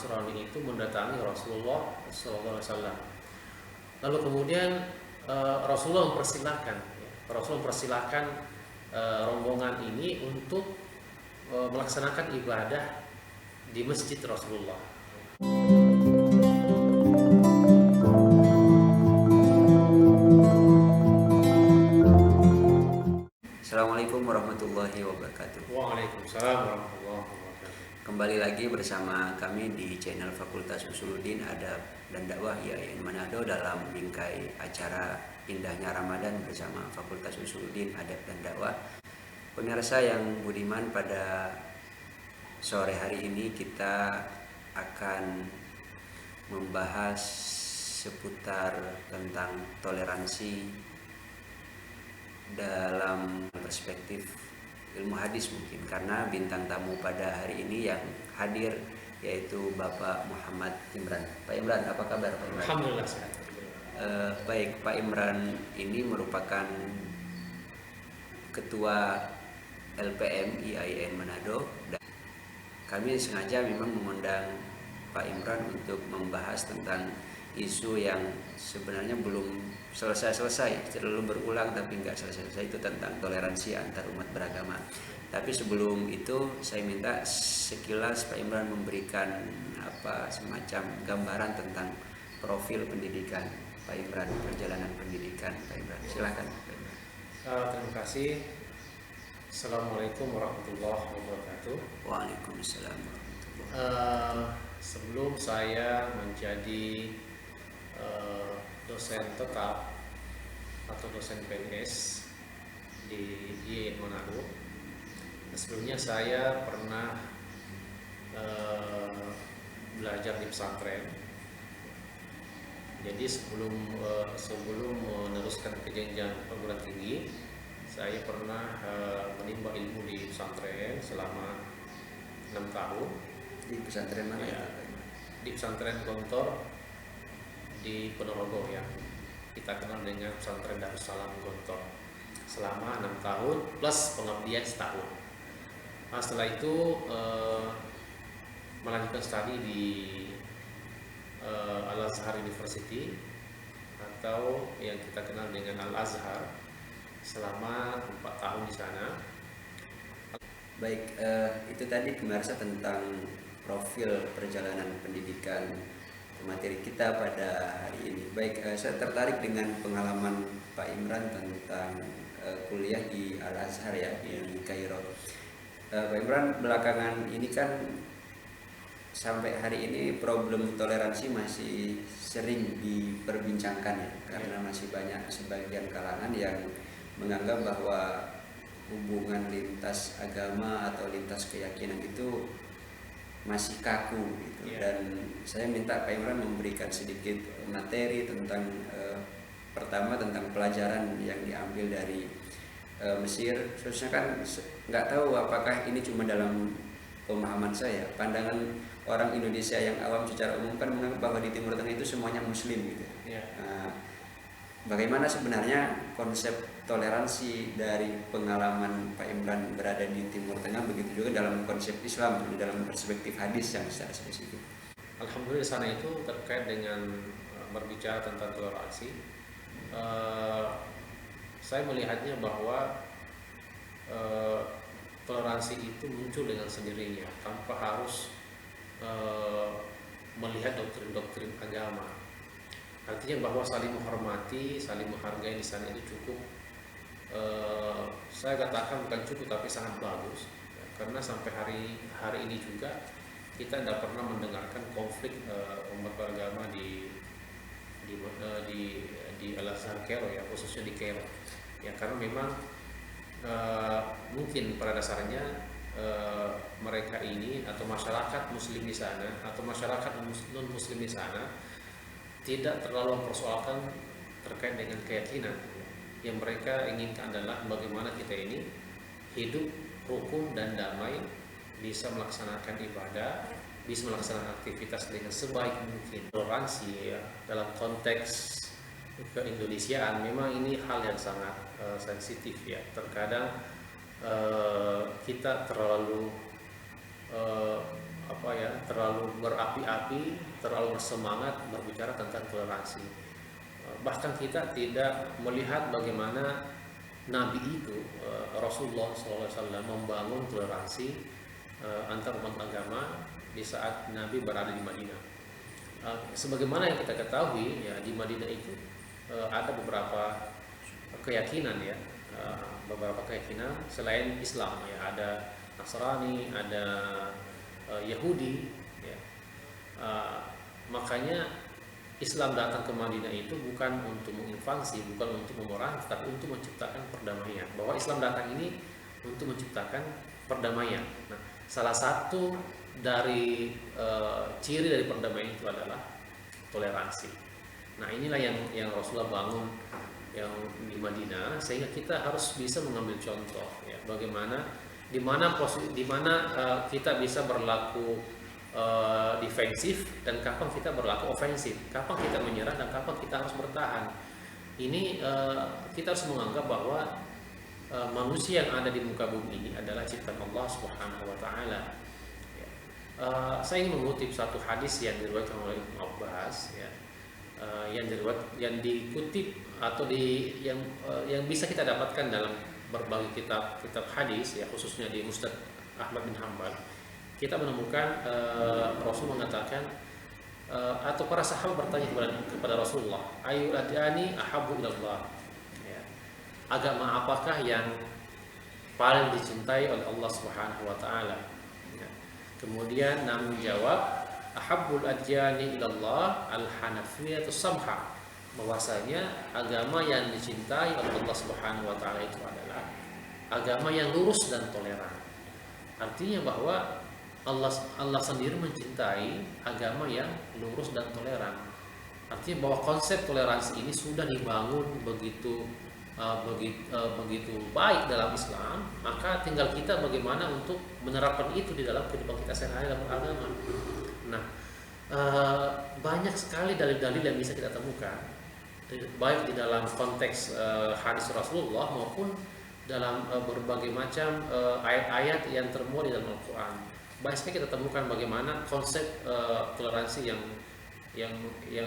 Nasrani itu mendatangi Rasulullah SAW. Lalu kemudian Rasulullah mempersilahkan rombongan ini untuk melaksanakan ibadah di masjid Rasulullah. Assalamualaikum warahmatullahi wabarakatuh. Waalaikumsalam warahmatullahi wabarakatuh. Kembali lagi bersama kami di channel Fakultas Usuluddin Adab dan Dakwah IAIN Manado dalam bingkai acara Indahnya Ramadan bersama Fakultas Usuluddin Adab dan Dakwah. Pemirsa yang budiman, pada sore hari ini kita akan membahas seputar tentang toleransi dalam perspektif ilmu hadis mungkin, karena bintang tamu pada hari ini yang hadir yaitu Bapak Muhammad Imran. Pak Imran, apa kabar Pak Imran? Alhamdulillah sehat. Baik, Pak Imran ini merupakan Ketua LPM IAIN Manado, dan kami sengaja memang mengundang Pak Imran untuk membahas tentang isu yang sebenarnya belum selesai, selalu berulang tapi nggak selesai, itu tentang toleransi antar umat beragama. Tapi sebelum itu saya minta sekilas Pak Imran memberikan semacam gambaran tentang profil pendidikan Pak Imran, perjalanan pendidikan Pak Imran. Silakan Pak Imran. Terima kasih. Assalamualaikum warahmatullahi wabarakatuh. Waalaikumsalam warahmatullahi wabarakatuh. Sebelum saya menjadi dosen tetap atau dosen PNS di IAIN Manado, sebelumnya saya pernah belajar di pesantren. Jadi sebelum meneruskan ke jenjang perguruan tinggi, saya pernah menimba ilmu di pesantren selama 6 tahun. Di pesantren mana Ya, itu Pak Imran? di pesantren Gontor di Ponorogo, ya, kita kenal dengan pesantren Darussalam Gontor, selama 6 tahun plus pengabdian setahun. Nah, setelah itu melanjutkan studi di Al-Azhar University atau yang kita kenal dengan Al-Azhar selama 4 tahun di sana. Baik, itu tadi pemirsa tentang profil perjalanan pendidikan materi kita pada hari ini. Baik, saya tertarik dengan pengalaman Pak Imran tentang kuliah di Al-Azhar ya, di Kairo. Pak Imran, belakangan ini kan sampai hari ini problem toleransi masih sering diperbincangkan ya, karena masih banyak sebagian kalangan yang menganggap bahwa hubungan lintas agama atau lintas keyakinan itu masih kaku gitu. Dan saya minta Pak Imran memberikan sedikit materi tentang pertama tentang pelajaran yang diambil dari Mesir. Khususnya kan nggak tahu apakah ini cuma dalam pemahaman saya, pandangan orang Indonesia yang awam secara umum kan menganggap bahwa di Timur Tengah itu semuanya Muslim gitu. Bagaimana sebenarnya konsep toleransi dari pengalaman Pak Imran berada di Timur Tengah, begitu juga dalam konsep Islam, dalam perspektif hadis yang secara spesifik? Alhamdulillah, sana itu terkait dengan berbicara tentang toleransi. Saya melihatnya bahwa toleransi itu muncul dengan sendirinya tanpa harus melihat doktrin-doktrin agama. Artinya bahwa saling menghormati, saling menghargai di sana itu cukup. Saya katakan bukan cukup tapi sangat bagus, karena sampai hari ini juga kita tidak pernah mendengarkan konflik umat beragama di Al-Azhar Kairo ya, khususnya di Kairo ya, karena memang mungkin pada dasarnya mereka ini atau masyarakat muslim di sana atau masyarakat non muslim di sana tidak terlalu mempersoalkan terkait dengan keyakinan. Yang mereka inginkan adalah bagaimana kita ini hidup rukun dan damai, bisa melaksanakan ibadah, bisa melaksanakan aktivitas dengan sebaik mungkin. Toleransi ya, dalam konteks keindonesiaan memang ini hal yang sangat sensitif ya. Terkadang kita terlalu terlalu berapi-api, terlalu bersemangat berbicara tentang toleransi. Bahkan kita tidak melihat bagaimana Nabi itu, Rasulullah SAW membangun toleransi antar umat agama di saat Nabi berada di Madinah. Sebagaimana yang kita ketahui ya, di Madinah itu ada beberapa keyakinan ya, beberapa keyakinan selain Islam ya, ada Nasrani, ada Yahudi ya. Makanya Islam datang ke Madinah itu bukan untuk menginvasi, bukan untuk memerangi, tapi untuk menciptakan perdamaian. Bahwa Islam datang ini untuk menciptakan perdamaian. Nah, salah satu dari ciri dari perdamaian itu adalah toleransi. Nah, inilah yang Rasulullah bangun yang di Madinah, sehingga kita harus bisa mengambil contoh ya, bagaimana di mana kita bisa berlaku defensif dan kapan kita berlaku ofensif, kapan kita menyerang dan kapan kita harus bertahan. Ini kita harus menganggap bahwa manusia yang ada di muka bumi ini adalah ciptaan Allah Subhanahu wa taala. Ya. Saya ingin mengutip satu hadis yang diriwayatkan oleh Ibnu Abbas ya. Yang dikutip atau yang bisa kita dapatkan dalam berbagai kitab hadis ya, khususnya di Musnad Ahmad bin Hanbal. Kita menemukan Rasul mengatakan atau para sahabat bertanya kepada Rasulullah, ayu adyani ahabbu ilallah ya, agama apakah yang paling dicintai oleh Allah Subhanahu wa taala ya. Kemudian Nabi menjawab, ahabbul adyani ilallah al-hanafiyyah samha, bahwasanya agama yang dicintai oleh Allah Subhanahu wa taala itu adalah agama yang lurus dan toleran. Artinya bahwa Allah sendiri mencintai agama yang lurus dan toleran. Artinya bahwa konsep toleransi ini sudah dibangun begitu baik dalam Islam, maka tinggal kita bagaimana untuk menerapkan itu di dalam kehidupan kita sehari-hari dalam agama. Nah, banyak sekali dalil-dalil yang bisa kita temukan, baik di dalam konteks hadis Rasulullah maupun dalam berbagai macam ayat-ayat yang termuat di dalam Al-Quran. Banyak sekali kita temukan bagaimana konsep toleransi yang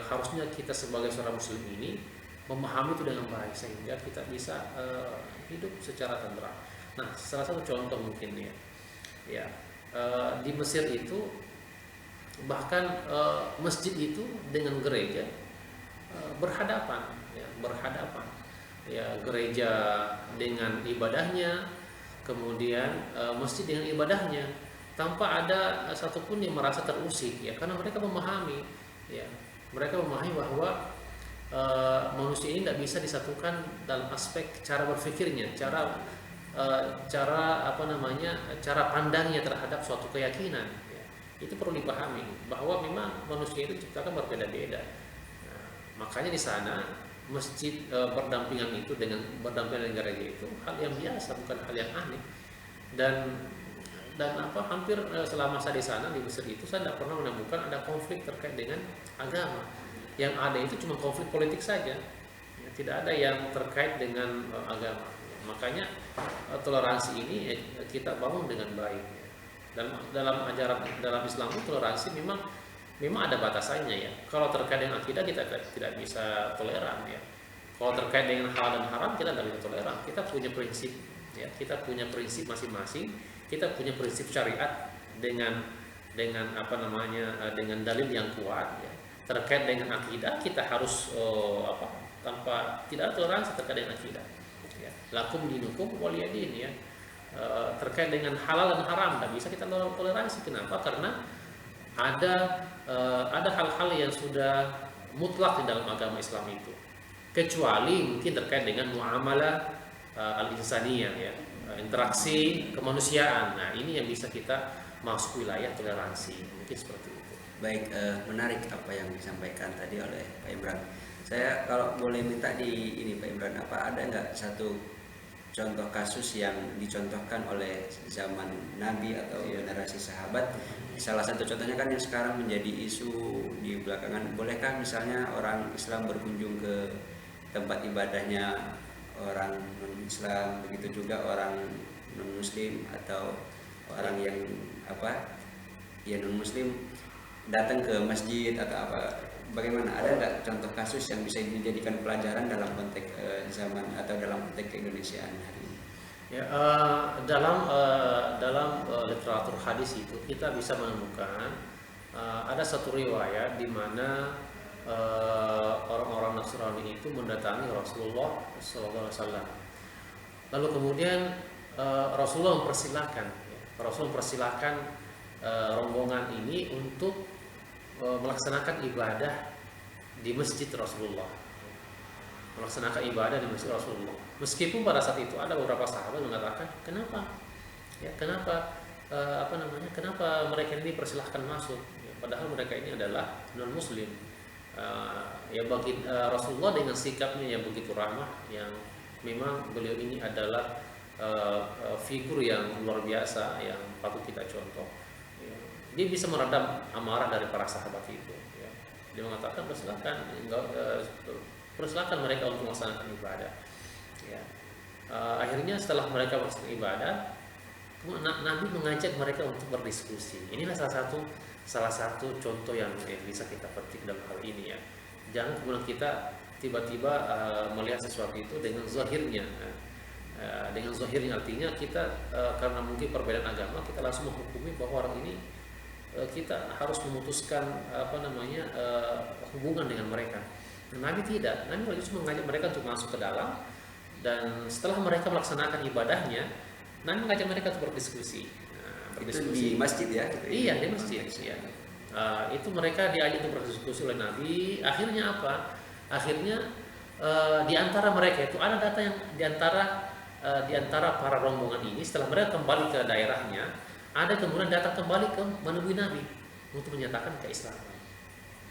harusnya kita sebagai seorang muslim ini memahami itu dengan baik sehingga kita bisa hidup secara tentram. Nah, salah satu contoh mungkin ya di Mesir itu bahkan masjid itu dengan gereja berhadapan ya, gereja dengan ibadahnya, kemudian masjid dengan ibadahnya, tanpa ada satupun yang merasa terusik ya, karena mereka memahami bahwa manusia ini tidak bisa disatukan dalam aspek cara berpikirnya, cara pandangnya terhadap suatu keyakinan ya. Itu perlu dipahami bahwa memang manusia itu diciptakan berbeda-beda. Nah, makanya di sana masjid berdampingan dengan gereja itu hal yang biasa, bukan hal yang aneh. Dan hampir selama saya di sana di Mesir itu saya tidak pernah menemukan ada konflik terkait dengan agama. Yang ada itu cuma konflik politik saja ya, tidak ada yang terkait dengan agama. Makanya toleransi ini kita bangun dengan baik ya. Dalam ajaran dalam Islam itu toleransi memang ada batasannya ya. Kalau terkait dengan akidah kita tidak bisa toleran ya. Kalau terkait dengan halal dan haram kita tidak bisa toleran. Kita punya prinsip ya, kita punya prinsip masing-masing. Kita punya prinsip syariat dengan dengan dalil yang kuat ya. Terkait dengan akidah kita harus tidak ada toleransi terkait dengan akidah ya. Lakum dinukum waliyadin ya. Terkait dengan halal dan haram tidak bisa kita toleransi. Kenapa? Karena ada hal-hal yang sudah mutlak di dalam agama Islam itu, kecuali mungkin terkait dengan muamalah al-insaniyah ya, interaksi kemanusiaan. Nah, ini yang bisa kita masuk wilayah toleransi, mungkin seperti itu. Baik, menarik apa yang disampaikan tadi oleh Pak Imran. Saya kalau boleh minta Pak Imran, apa ada nggak satu contoh kasus yang dicontohkan oleh zaman Nabi atau generasi sahabat? Salah satu contohnya kan yang sekarang menjadi isu di belakangan, bolehkah misalnya orang Islam berkunjung ke tempat ibadahnya orang non-Islam, begitu juga orang non-Muslim atau orang yang ya non muslim datang ke masjid atau apa, bagaimana, ada nggak contoh kasus yang bisa dijadikan pelajaran dalam konteks zaman atau dalam konteks keindonesiaan hari ini? Ya, dalam literatur hadis itu kita bisa menemukan ada satu riwayat di mana orang-orang Nasrani itu mendatangi Rasulullah SAW. Lalu kemudian Rasulullah mempersilahkan rombongan ini untuk melaksanakan ibadah di masjid Rasulullah. Melaksanakan ibadah di masjid Rasulullah. Meskipun pada saat itu ada beberapa sahabat mengatakan, kenapa? Ya, kenapa kenapa mereka ini dipersilahkan masuk? Ya, padahal mereka ini adalah non muslim. Ya bagi Rasulullah dengan sikapnya yang begitu ramah, yang memang beliau ini adalah figur yang luar biasa yang patut kita contoh. Ya, dia bisa meredam amarah dari para sahabat itu. Ya. Dia mengatakan persilahkan mereka untuk melaksanakan ibadah. Ya. Akhirnya setelah mereka melaksanakan ibadah, Nabi mengajak mereka untuk berdiskusi. Inilah salah satu contoh yang bisa kita petik dalam hal ini ya. Jangan kemudian kita tiba-tiba melihat sesuatu itu dengan zahirnya. Dengan zahirnya artinya kita karena mungkin perbedaan agama kita langsung menghukumi bahwa orang ini kita harus memutuskan hubungan dengan mereka. Nabi tidak. Nabi justru mengajak mereka untuk masuk ke dalam, dan setelah mereka melaksanakan ibadahnya, Nabi mengajak mereka untuk berdiskusi. Berdiskusi di masjid ya? Iya, di masjid. Ya. Itu mereka diajak untuk berdiskusi oleh Nabi. Akhirnya apa? Akhirnya di antara mereka itu ada data yang di antara para rombongan ini, setelah mereka kembali ke daerahnya, ada kemudian datang kembali ke menemui Nabi untuk menyatakan keislaman.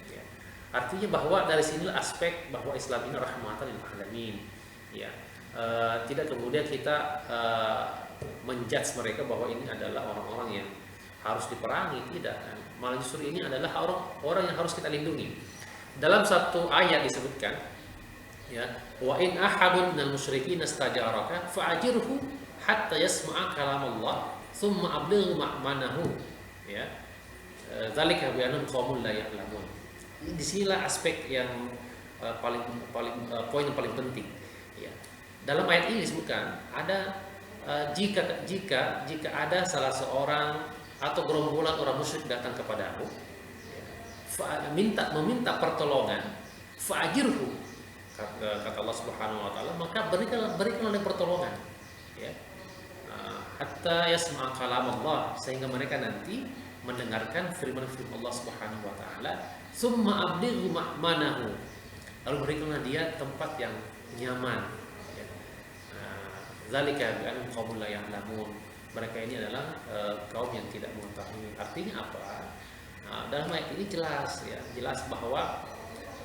Ya. Artinya bahwa dari sinilah aspek bahwa Islam ini rahmatan lil alamin. Ya. Tidak kemudian kita menjudge mereka bahwa ini adalah orang-orang yang harus diperangi, tidak. Malah justru ini adalah orang yang harus kita lindungi. Dalam satu ayat disebutkan, ya, wa in ahadun minal musyrikin istajaraka fa'ajirhu hatta yasma'a kalam Allah thumma abligh ma'manahu, ya. Zalika bi annahum qaumun la ya'lamun. Disinilah aspek yang poin yang paling penting, ya. Dalam ayat ini disebutkan ada jika ada salah seorang atau gerombolan orang musyrik datang kepadamu, ya, meminta pertolongan, fa'ajirhu, kata Allah Subhanahu wa taala, maka berikanlah pertolongan, ya, hatta yasma'a kalam Allah, sehingga mereka nanti mendengarkan firman-firman Allah Subhanahu wa taala, summa ablighu ma'manahu, lalu berikanlah dia tempat yang nyaman, ya. Zalika bi annahum qaumun la ya'lamun, mereka ini adalah kaum yang tidak mengetahui. Artinya apa? Dalam ayat ini jelas, ya, jelas bahwa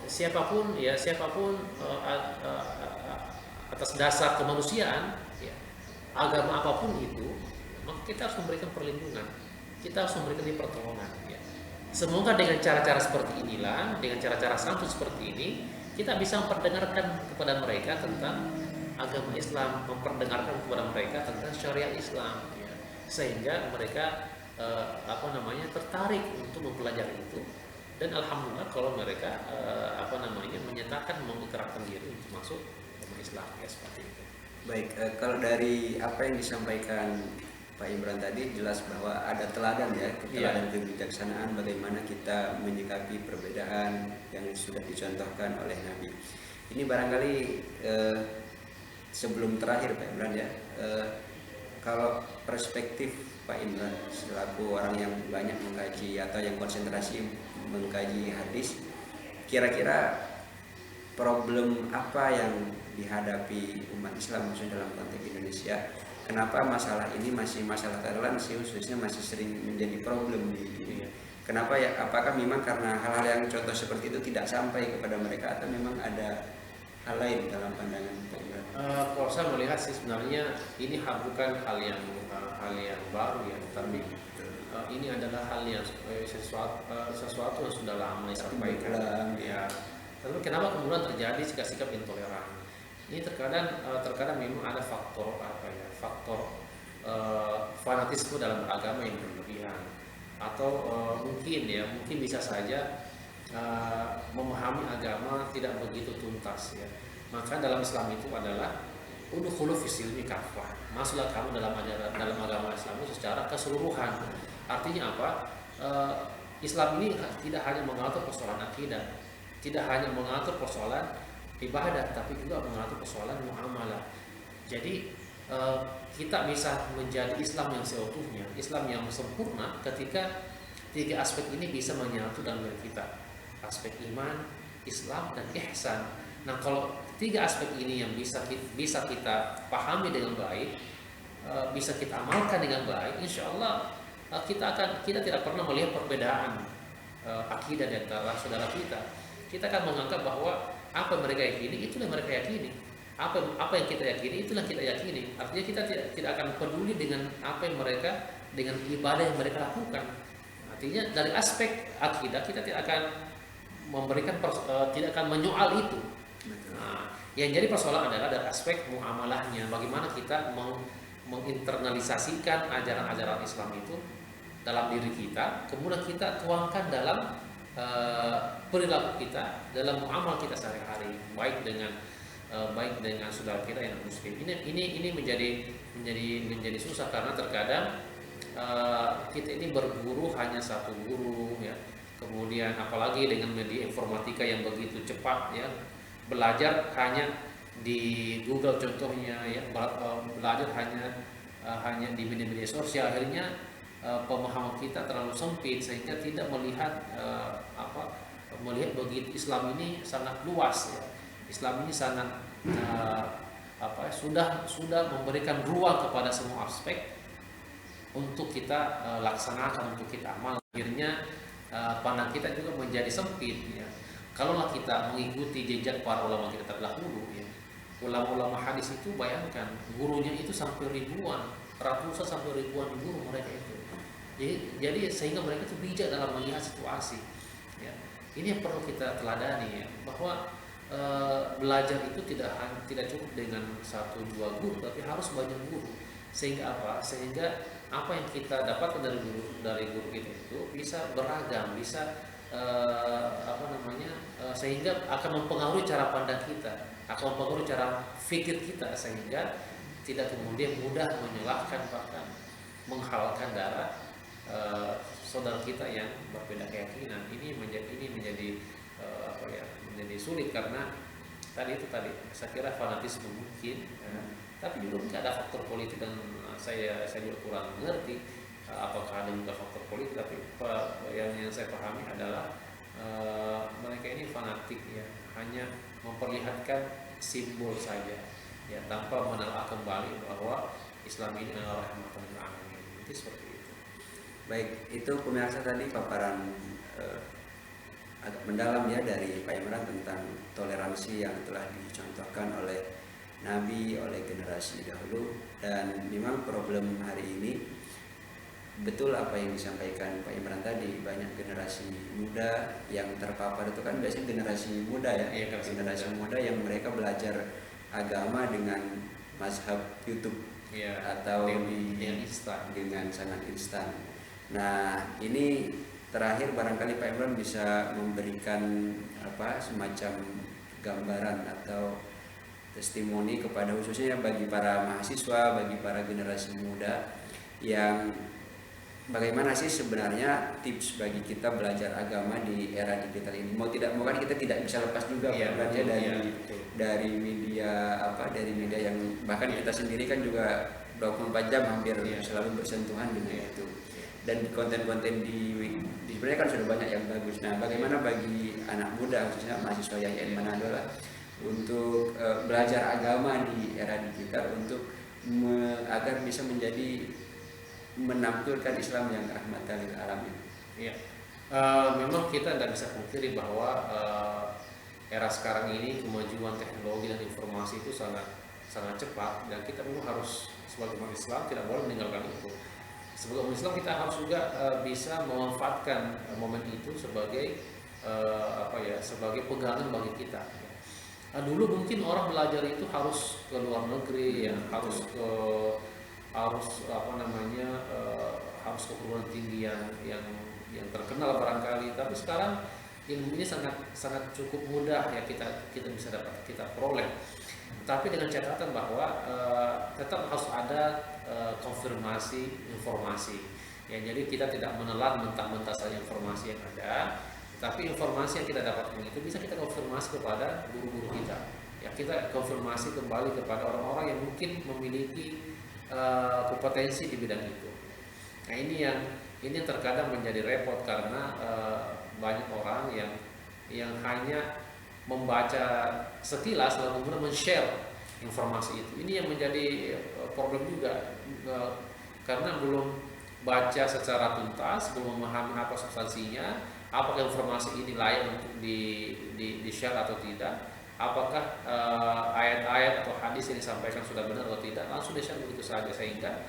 siapapun atas dasar kemanusiaan, ya, agama apapun itu, maka kita harus memberikan perlindungan, kita harus memberikan pertolongan, ya. Semoga dengan cara-cara seperti inilah, dengan cara-cara santun seperti ini, kita bisa memperdengarkan kepada mereka tentang agama Islam, memperdengarkan kepada mereka tentang syariat Islam, ya, sehingga mereka tertarik untuk mempelajari itu. Dan alhamdulillah kalau mereka menyatakan mengikrarkan diri untuk masuk agama Islam, ya, seperti itu. Baik, kalau dari apa yang disampaikan Pak Imran tadi jelas bahwa ada teladan, ya, teladan kebijaksanaan bagaimana kita menyikapi perbedaan yang sudah dicontohkan oleh Nabi. Ini barangkali sebelum terakhir Pak Imran, ya, kalau perspektif Pak Imran selaku orang yang banyak mengkaji atau yang konsentrasi mengkaji hadis, kira-kira problem apa yang dihadapi umat Islam khususnya dalam konteks Indonesia? Kenapa masalah ini masih masalah toleransi khususnya masih sering menjadi problem di ini? Kenapa, ya? Apakah memang karena hal-hal yang contoh seperti itu tidak sampai kepada mereka atau memang ada hal lain dalam pandangan Pak Imran? Kalau saya melihat sih sebenarnya ini bukan hal yang baru yang terbit. Ini adalah hal yang sesuatu yang sudah lama disampaikan. Ya. Lalu kenapa kemudian terjadi sikap-sikap intoleran? Ini terkadang memang ada faktor fanatisme dalam beragama yang berlebihan. atau mungkin bisa saja memahami agama tidak begitu tuntas ya. Maka dalam Islam itu adalah udkhulu fis-silmi kafah. Masuklah kamu dalam agama Islam itu secara keseluruhan. Artinya apa? Islam ini tidak hanya mengatur persoalan akidah, tidak hanya mengatur persoalan ibadah, tapi juga mengatur persoalan muamalah. Jadi kita bisa menjadi Islam yang seutuhnya, Islam yang sempurna ketika tiga aspek ini bisa menyatu dalam diri kita. Aspek iman, Islam, dan ihsan. Nah, kalau tiga aspek ini yang bisa kita pahami dengan baik, bisa kita amalkan dengan baik, insya Allah kita tidak pernah melihat perbedaan akidah di antara saudara kita. Kita akan menganggap bahwa apa yang mereka yakini itulah yang mereka yakini, apa yang kita yakini itulah yang kita yakini. Artinya kita tidak akan peduli dengan apa yang mereka, dengan ibadah yang mereka lakukan. Artinya dari aspek akidah kita tidak akan tidak akan menyoal itu. Nah, yang jadi persoalan adalah dari aspek muamalahnya, bagaimana kita menginternalisasikan ajaran-ajaran Islam itu dalam diri kita, kemudian kita tuangkan dalam perilaku kita, dalam muamal kita sehari-hari, baik dengan saudara kita yang muslim. Ini menjadi susah karena terkadang kita ini berguru hanya satu guru ya. Kemudian apalagi dengan media informatika yang begitu cepat ya, belajar hanya di Google contohnya ya, belajar hanya di media sosial, akhirnya pemahaman kita terlalu sempit sehingga tidak melihat begitu Islam ini sangat luas ya. Islam ini sangat sudah memberikan ruang kepada semua aspek untuk kita laksanakan, untuk kita amal. Akhirnya pandang kita juga menjadi sempit ya. Kalaulah kita mengikuti jejak para ulama kita terdahulu ya, ulama-ulama hadis itu bayangkan gurunya itu sampai ribuan, ratusan sampai ribuan guru mereka itu. Jadi sehingga mereka itu bijak dalam melihat situasi ya. Ini yang perlu kita teladani ya, bahwa belajar itu tidak cukup dengan 1-2 guru, tapi harus banyak guru. Sehingga apa yang kita dapatkan dari guru kita itu bisa beragam, bisa sehingga akan mempengaruhi cara pandang kita, akan mempengaruhi cara fikir kita, sehingga tidak kemudian mudah menyalahkan bahkan menghalalkan darah saudara kita yang berbeda keyakinan. Ini menjadi sulit karena tadi saya kira fanatisme mungkin tapi juga mungkin ada faktor politik, dan saya juga kurang mengerti apakah ada juga faktor politik, tapi yang saya pahami adalah mereka ini fanatik ya, hanya memperlihatkan simbol saja ya, tanpa menelaah kembali bahwa Islam ini adalah rahmatan lil alamin. Itu seperti itu. Baik, itu pemirsa tadi paparan agak mendalam ya dari Pak Imran tentang toleransi yang telah dicontohkan oleh Nabi, oleh generasi dahulu. Dan memang problem hari ini betul apa yang disampaikan Pak Imran tadi, banyak generasi muda yang terpapar. Itu kan biasanya generasi muda ya, generasi muda yang mereka belajar agama dengan mazhab YouTube ya, atau dengan sangat instan. Nah, ini terakhir barangkali Pak Imran bisa memberikan semacam gambaran atau testimoni kepada khususnya bagi para mahasiswa, bagi para generasi muda, yang bagaimana sih sebenarnya tips bagi kita belajar agama di era digital ini. Mau tidak mau kan kita tidak bisa lepas juga belajar dari media yang bahkan kita sendiri kan juga 24 jam hampir selalu bersentuhan dengan itu. Dan konten-konten di sebenarnya kan sudah banyak yang bagus. Nah, bagaimana bagi anak muda khususnya mahasiswa YIN Manado lah untuk belajar agama di era digital untuk agar bisa menampilkan Islam yang rahmatan lil alamin. Iya. Memang kita tidak bisa pungkiri bahwa era sekarang ini kemajuan teknologi dan informasi itu sangat cepat, dan kita memang harus sebagai umat Islam tidak boleh meninggalkan itu. Sebagai umat Islam kita harus juga bisa memanfaatkan momen itu sebagai sebagai pegangan bagi kita. Dulu mungkin orang belajar itu harus ke luar negeri ya, harus harus keguruan tinggi yang terkenal barangkali, tapi sekarang ilmu ini sangat sangat cukup mudah ya kita bisa dapat, kita peroleh, tapi dengan catatan bahwa tetap harus ada konfirmasi informasi ya. Jadi kita tidak menelan mentah-mentah saja informasi yang ada, tapi informasi yang kita dapatkan itu bisa kita konfirmasi kepada guru-guru kita ya. Kita konfirmasi kembali kepada orang-orang yang mungkin memiliki kompetensi di bidang itu. Nah ini yang terkadang menjadi repot karena banyak orang yang hanya membaca sekilas lalu kemudian men-share informasi itu. Ini yang menjadi problem juga, karena belum baca secara tuntas, belum memahami apa substansinya, apakah informasi ini layak untuk di-share atau tidak, apakah ayat-ayat atau hadis yang disampaikan sudah benar atau tidak, langsung di-share begitu saja, sehingga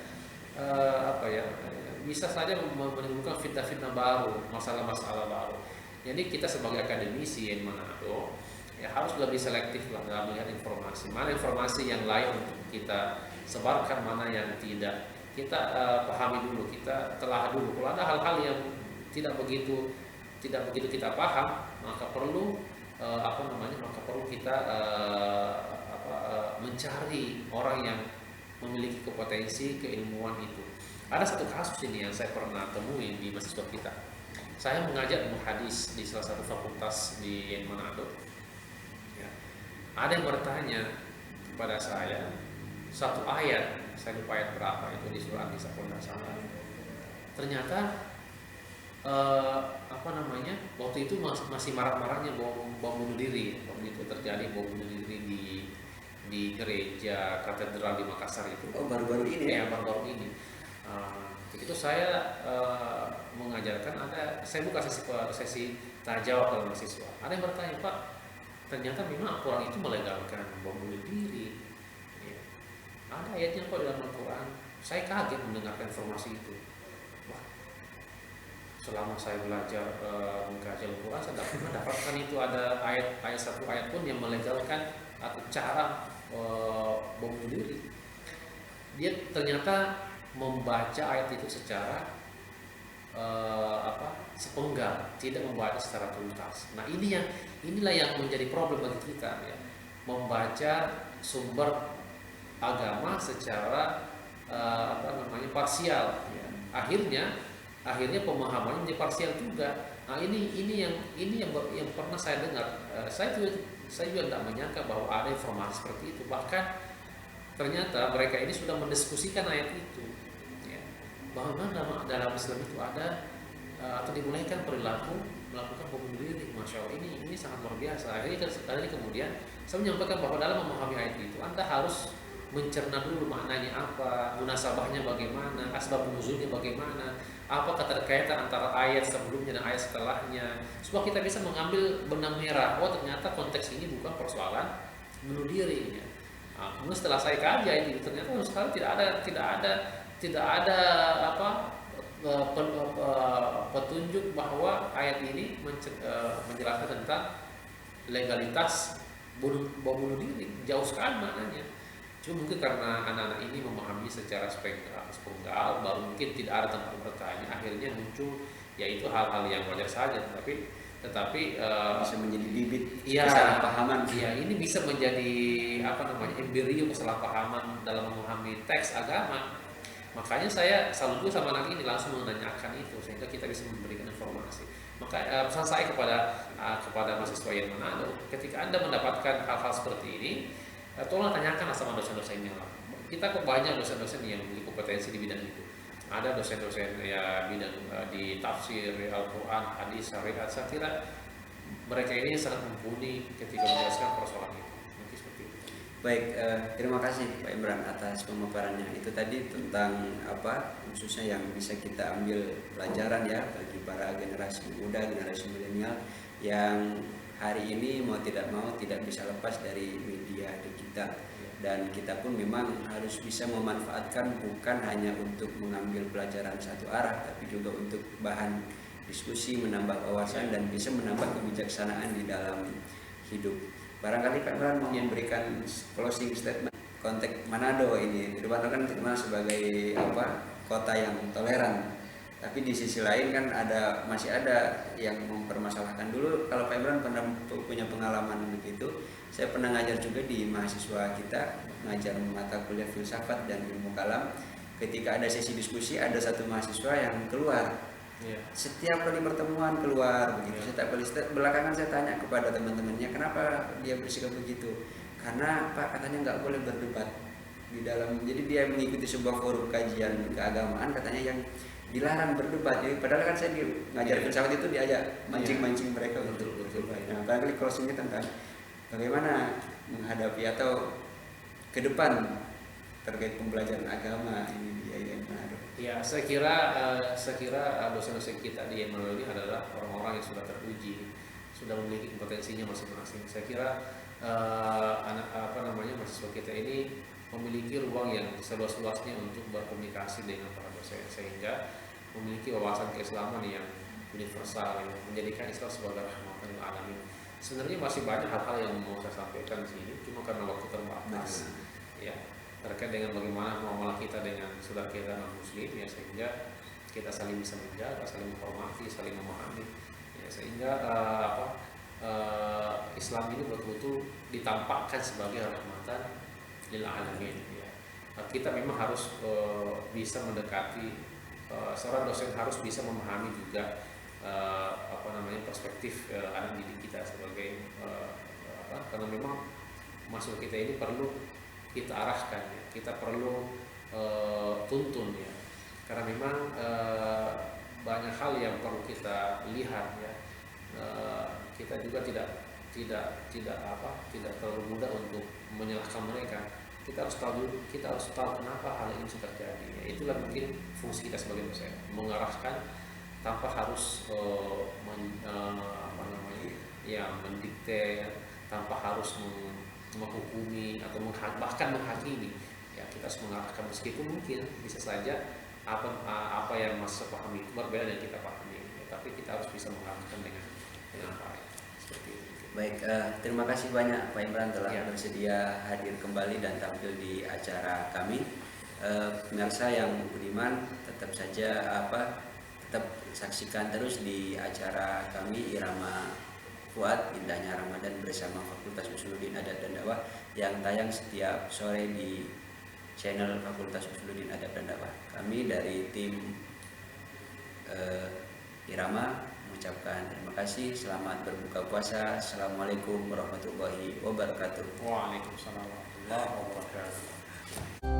bisa saja menimbulkan fitnah-fitnah baru, masalah-masalah baru. Jadi kita sebagai akademisi yang Manado ya harus lebih selektif lah dalam melihat informasi, mana informasi yang layak untuk kita sebarkan, mana yang tidak. Kita pahami dulu, kita telah dulu. Kalau ada hal-hal yang tidak begitu kita paham, maka perlu maka perlu kita mencari orang yang memiliki kompetensi keilmuan itu. Ada satu kasus ini yang saya pernah temui di mahasiswa kita. Saya mengajar ilmu hadis di salah satu fakultas di Manado. Ya. Ada yang bertanya kepada saya satu ayat, saya lupa ayat berapa itu di surah An-Nisa kalau tidak salah. Ternyata waktu itu masih marak-maraknya bom bunuh diri. Waktu itu terjadi bom bunuh diri di gereja katedral di Makassar itu. Oh, baru-baru ini ya? Baru-baru ini. Itu saya mengajarkan, saya buka sesi tanya jawab dengan mahasiswa. Ada yang bertanya, Pak, ternyata memang Al-Quran itu melegalkan bom bunuh diri. Ya. Ada ayatnya kok dalam Al-Quran. Saya kaget mendengarkan informasi itu. Wah, selama saya belajar mengkaji Al-Quran, saya dapatkan itu ada ayat satu ayat pun yang melegalkan atau cara bom bunuh diri. Dia ternyata membaca ayat itu secara sepenggal, tidak membaca secara tuntas. Nah inilah yang menjadi problem bagi kita ya, membaca sumber agama secara parsial ya. Akhirnya pemahamannya menjadi parsial juga. Nah ini yang pernah saya dengar. Saya juga tidak menyangka bahwa ada informasi seperti itu. Bahkan ternyata mereka ini sudah mendiskusikan ayat itu ya, bahwa dalam Islam itu ada atau dimulaikan perilaku melakukan bom bunuh diri. Masya Allah, ini sangat luar biasa. Akhirnya kemudian saya menyampaikan bahwa dalam memahami ayat itu Anda harus mencerna dulu maknanya apa, munasabahnya bagaimana, asbab nuzulnya bagaimana, apa keterkaitan antara ayat sebelumnya dan ayat setelahnya, supaya kita bisa mengambil benang merah. Oh, ternyata konteks ini bukan persoalan bunuh diri ya. Nah, kemudian setelah saya kaji ayat ini, ternyata sekali tidak ada petunjuk bahwa ayat ini menjelaskan tentang legalitas bom bunuh diri. Jauh sekali maknanya. Cuma mungkin karena anak-anak ini memahami secara sepenggal, baru mungkin tidak ada tempat bertanya, akhirnya muncul yaitu hal-hal yang wajar saja, tetapi bisa menjadi bibit ya, kesalahpahaman. Ya, ini bisa menjadi embrio kesalahpahaman dalam memahami teks agama. Makanya saya selalu sama anak ini langsung menanyakan itu sehingga kita bisa memberikan informasi. Maka pesan saya kepada mahasiswa yang Manado, ketika Anda mendapatkan hal-hal seperti ini, tolong tanyakanlah sama dosen-dosennya lah. Kita kok banyak dosen-dosen yang memiliki kompetensi di bidang itu. Ada dosen-dosen ya bidang di tafsir Al-Quran, hadis, syariat. Saya kira mereka ini sangat mumpuni ketika menjelaskan persoalan itu. Mungkin seperti itu. Baik, terima kasih Pak Imran atas pemaparannya. Itu tadi tentang khususnya yang bisa kita ambil pelajaran ya bagi para generasi muda, generasi milenial yang hari ini mau tidak bisa lepas dari media digital. Dan kita pun memang harus bisa memanfaatkan bukan hanya untuk mengambil pelajaran satu arah, tapi juga untuk bahan diskusi, menambah wawasan dan bisa menambah kebijaksanaan di dalam hidup. Barangkali Pak Imran mau memberikan closing statement. Konteks Manado ini, Manado kan terkenal sebagai kota yang toleran. Tapi di sisi lain kan masih ada yang mempermasalahkan. Dulu kalau Pak Imran pernah punya pengalaman begitu, saya pernah ngajar juga di mahasiswa kita, ngajar mata kuliah filsafat dan ilmu kalam. Ketika ada sesi diskusi, ada satu mahasiswa yang keluar. Setiap kali pertemuan keluar begitu. Setiap kali belakangan saya tanya kepada teman-temannya, kenapa dia bersikap begitu? Karena Pak katanya nggak boleh berdebat di dalam. Jadi dia mengikuti sebuah forum kajian keagamaan, katanya yang dilarang berdebat. Jadi padahal kan saya ngajar filsafat itu diajak mancing-mancing mereka untuk berdebat. Nah, barangkali closingnya tentang bagaimana menghadapi atau ke depan terkait pembelajaran agama ini di IAIN Manado. Ya, saya kira dosen-dosen kita di IAIN Manado ini adalah orang-orang yang sudah teruji, sudah memiliki kompetensinya masing-masing. Saya kira mahasiswa kita ini memiliki ruang yang seluas-luasnya untuk berkomunikasi dengan para dosen, sehingga memiliki wawasan keislaman yang universal, yang menjadikan Islam sebagai rahmatan lil alamin. Sebenarnya masih banyak hal-hal yang mau saya sampaikan di sini, cuma karena waktu terbatas, ya, terkait dengan bagaimana muamalah kita dengan saudara kita non muslim, ya, sehingga kita saling bisa menjaga, saling menghormati, saling memahami, ya, sehingga Islam ini betul-betul ditampakkan sebagai rahmatan lil alamin, ya. Kita memang harus bisa mendekati, seorang dosen harus bisa memahami juga perspektif anak didik kita sebagai karena memang mahasiswa kita ini perlu kita arahkan, ya. Kita perlu tuntun, ya, karena memang banyak hal yang perlu kita lihat, ya. Kita juga tidak terlalu mudah untuk menyalahkan mereka. Kita harus tahu kenapa hal ini bisa terjadi. Ya, itulah mungkin fungsi kita sebagai dosen, mengarahkan tanpa harus mendikte, ya, tanpa harus menghukumi atau bahkan menghakimi. Ya, kita harus mengarahkan, meskipun mungkin bisa saja apa yang Mas pahami itu berbeda dengan kita pahami, ya, tapi kita harus bisa mengarahkan dengan baik. Seperti itu. Baik, terima kasih banyak Pak Imran telah bersedia hadir kembali dan tampil di acara kami. Pemirsa yang budiman, tetap saksikan terus di acara kami Irama Fuad Indahnya Ramadan bersama Fakultas Usuluddin Adab dan Dakwah yang tayang setiap sore di channel Fakultas Usuluddin Adab dan Dakwah. Kami dari tim Irama mengucapkan terima kasih, selamat berbuka puasa. Assalamualaikum warahmatullahi wabarakatuh. Waalaikumsalam warahmatullahi wabarakatuh.